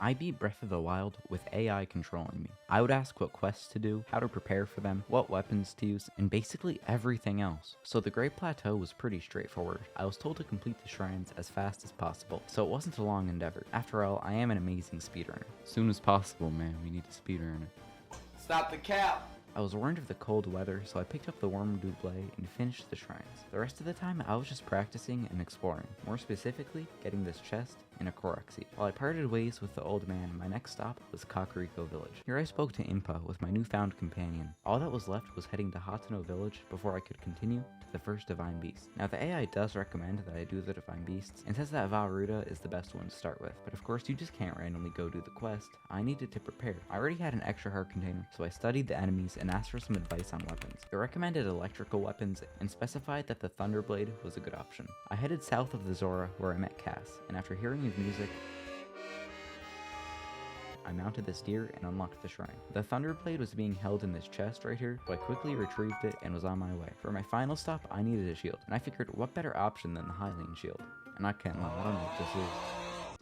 I beat Breath of the Wild with AI controlling me. I would ask what quests to do, how to prepare for them, what weapons to use, and basically everything else. So the Great Plateau was pretty straightforward. I was told to complete the shrines as fast as possible, so it wasn't a long endeavor. After all, I am an amazing speedrunner. Soon as possible, man, we need to speedrun it. Stop the cap! I was warned of the cold weather, so I picked up the warm double and finished the shrines. The rest of the time, I was just practicing and exploring. More specifically, getting this chest and a Korok seed. While I parted ways with the old man, my next stop was Kakariko Village. Here I spoke to Impa with my newfound companion. All that was left was heading to Hatano Village before I could continue to the first Divine Beast. Now the AI does recommend that I do the Divine Beasts, and says that Varuda is the best one to start with. But of course, you just can't randomly go do the quest. I needed to prepare. I already had an extra heart container, so I studied the enemies and asked for some advice on weapons. It recommended electrical weapons and specified that the Thunderblade was a good option. I headed south of the Zora where I met Cass, and after hearing his music, I mounted this deer and unlocked the shrine. The Thunderblade was being held in this chest right here, so I quickly retrieved it and was on my way. For my final stop, I needed a shield, and I figured what better option than the Hylian shield. And I can't lie, I don't know what this is.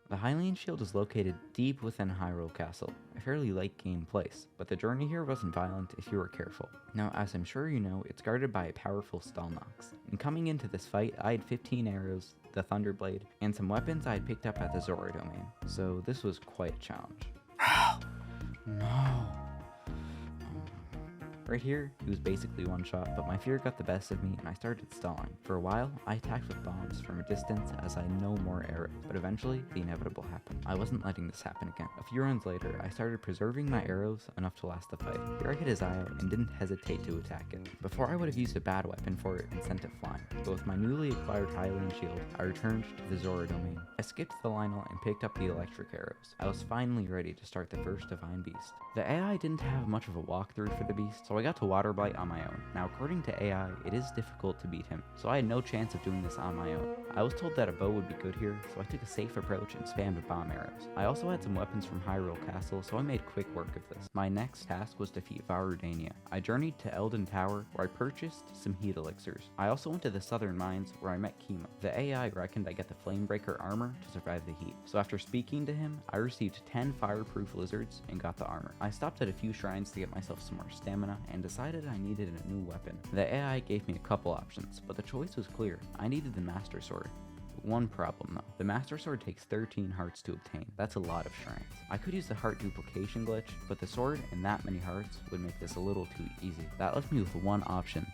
The Hylian shield is located deep within Hyrule Castle, a fairly late game place, but the journey here wasn't violent if you were careful. Now, as I'm sure you know, it's guarded by a powerful Stalnox. And coming into this fight, I had 15 arrows, the Thunderblade, and some weapons I had picked up at the Zora domain, so this was quite a challenge. No. Right here, he was basically one shot, but my fear got the best of me and I started stalling. For a while, I attacked with bombs from a distance as I had no more arrows, but eventually, the inevitable happened. I wasn't letting this happen again. A few rounds later, I started preserving my arrows enough to last the fight. Here I hit his eye out and didn't hesitate to attack it. Before I would have used a bad weapon for it and sent it flying, but with my newly acquired Hylian shield, I returned to the Zora domain. I skipped the Lionel and picked up the electric arrows. I was finally ready to start the first Divine Beast. The AI didn't have much of a walkthrough for the beast, so I got to Water Blight on my own. Now, according to AI, it is difficult to beat him, so I had no chance of doing this on my own. I was told that a bow would be good here, so I took a safe approach and spammed bomb arrows. I also had some weapons from Hyrule Castle, so I made quick work of this. My next task was defeat Varudania. I journeyed to Elden Tower, where I purchased some heat elixirs. I also went to the Southern Mines, where I met Kima. The AI reckoned I get the Flamebreaker armor to survive the heat, so after speaking to him, I received 10 fireproof lizards and got the armor. I stopped at a few shrines to get myself some more stamina and decided I needed a new weapon. The AI gave me a couple options, but the choice was clear. I needed the Master Sword. One problem though. The Master Sword takes 13 hearts to obtain. That's a lot of shrines. I could use the heart duplication glitch, but the sword and that many hearts would make this a little too easy. That left me with one option: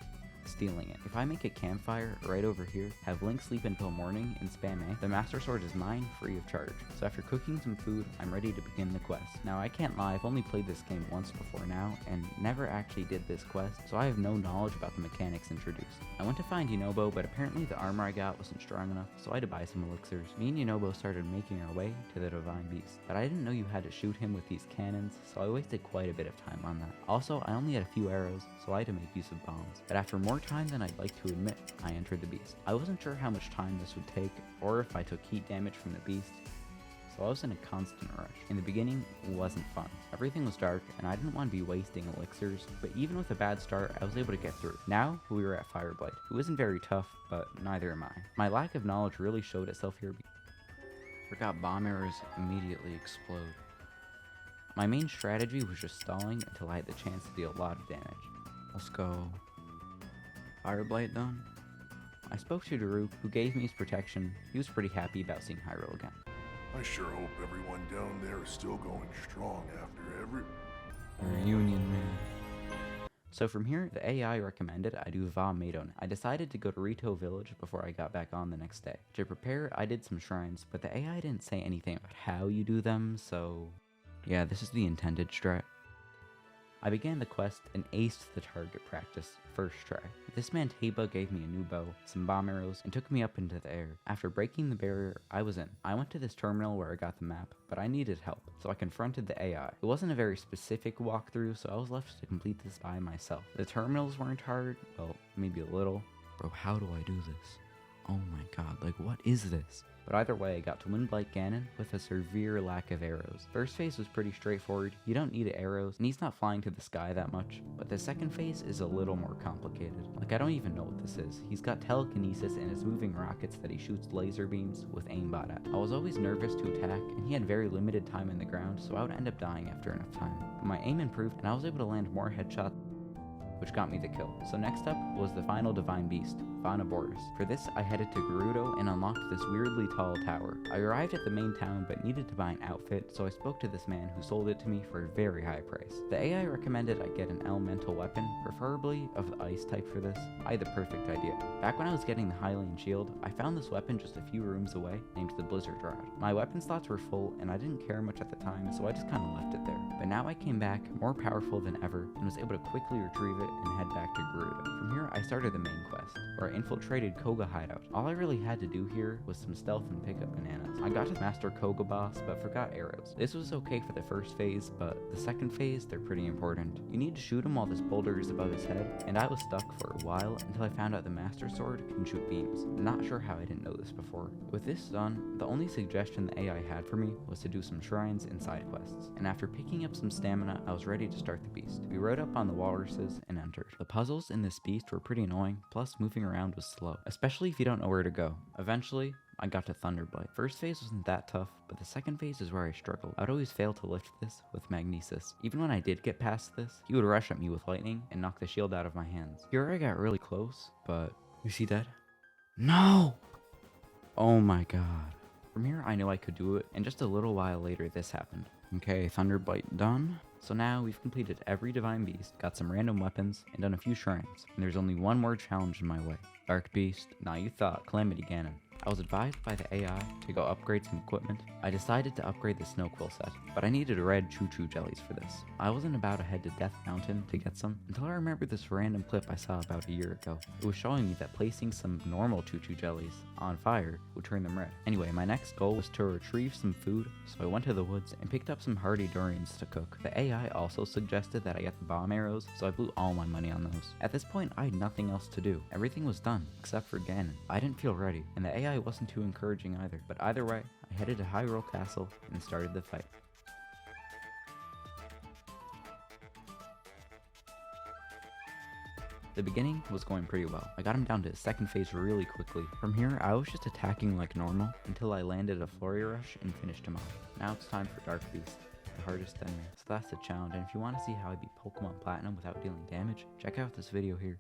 stealing it. If I make a campfire right over here, have Link sleep until morning, and spam A, the Master Sword is mine free of charge. So after cooking some food, I'm ready to begin the quest. Now I can't lie, I've only played this game once before now, and never actually did this quest, so I have no knowledge about the mechanics introduced. I went to find Yunobo, but apparently the armor I got wasn't strong enough, so I had to buy some elixirs. Me and Yunobo started making our way to the Divine Beast, but I didn't know you had to shoot him with these cannons, so I wasted quite a bit of time on that. Also, I only had a few arrows, so I had to make use of bombs. But after more time than I'd like to admit, I entered the beast. I wasn't sure how much time this would take, or if I took heat damage from the beast, so I was in a constant rush. In the beginning, it wasn't fun. Everything was dark, and I didn't want to be wasting elixirs, but even with a bad start, I was able to get through. Now, we were at Fireblight, who isn't very tough, but neither am I. My lack of knowledge really showed itself here. Forgot bomb arrows immediately explode. My main strategy was just stalling until I had the chance to deal a lot of damage. Let's go. Fireblight done? I spoke to Daruk, who gave me his protection. He was pretty happy about seeing Hyrule again. I sure hope everyone down there is still going strong after every Reunion, man. So from here, the AI recommended I do Va Maidon. I decided to go to Rito Village before I got back on the next day. To prepare, I did some shrines, but the AI didn't say anything about how you do them, so yeah, this is the intended strat. I began the quest and aced the target practice first try. This man Taba gave me a new bow, some bomb arrows, and took me up into the air. After breaking the barrier, I was in. I went to this terminal where I got the map, but I needed help, so I confronted the AI. It wasn't a very specific walkthrough, so I was left to complete this by myself. The terminals weren't hard, well, maybe a little. Bro, how do I do this? Oh my god, like what is this? But either way, I got to Windblight Ganon with a severe lack of arrows. First phase was pretty straightforward, you don't need arrows, and he's not flying to the sky that much. But the second phase is a little more complicated. Like, I don't even know what this is. He's got telekinesis and is moving rockets that he shoots laser beams with aimbot at. I was always nervous to attack, and he had very limited time in the ground, so I would end up dying after enough time. But my aim improved, and I was able to land more headshots, which got me the kill. So next up was the final divine beast, Boris. For this, I headed to Gerudo and unlocked this weirdly tall tower. I arrived at the main town but needed to buy an outfit, so I spoke to this man who sold it to me for a very high price. The AI recommended I get an elemental weapon, preferably of the ice type for this. I had the perfect idea. Back when I was getting the Hylian shield, I found this weapon just a few rooms away, named the Blizzard Rod. My weapon slots were full and I didn't care much at the time, so I just kinda left it there. But now I came back, more powerful than ever, and was able to quickly retrieve it and head back to Gerudo. From here, I started the main quest, where I infiltrated Koga hideout. All I really had to do here was some stealth and pick up bananas. I got to Master Koga boss, but forgot arrows. This was okay for the first phase, but the second phase, they're pretty important. You need to shoot him while this boulder is above his head, and I was stuck for a while until I found out the Master Sword can shoot beams. Not sure how I didn't know this before. With this done, the only suggestion the AI had for me was to do some shrines and side quests, and after picking up some stamina, I was ready to start the beast. We rode up on the walruses and entered. The puzzles in this beast were pretty annoying, plus moving around was slow, especially if you don't know where to go. Eventually, I got to Thunderblight. First phase wasn't that tough, but the second phase is where I struggled. I'd always fail to lift this with Magnesis. Even when I did get past this, he would rush at me with lightning and knock the shield out of my hands. Here I got really close, but... Is he dead? No! Oh my god. From here, I knew I could do it, and just a little while later, this happened. Okay, Thunderblight done. So now we've completed every divine beast, got some random weapons, and done a few shrines. And there's only one more challenge in my way. Dark Beast. Now you thought Calamity Ganon. I was advised by the AI to go upgrade some equipment. I decided to upgrade the Snow Quill set, but I needed red choo-choo jellies for this. I wasn't about to head to Death Mountain to get some until I remembered this random clip I saw about a year ago. It was showing me that placing some normal choo-choo jellies on fire would turn them red. Anyway, my next goal was to retrieve some food, so I went to the woods and picked up some hardy durians to cook. The AI also suggested that I get the bomb arrows, so I blew all my money on those. At this point, I had nothing else to do. Everything was done, except for Ganon. I didn't feel ready, and the AI wasn't too encouraging either. But either way, I headed to Hyrule Castle and started the fight. The beginning was going pretty well. I got him down to his second phase really quickly. From here, I was just attacking like normal until I landed a Flurry Rush and finished him off. Now it's time for Dark Beast, the hardest enemy. So that's the challenge, and if you want to see how I beat Pokemon Platinum without dealing damage, check out this video here.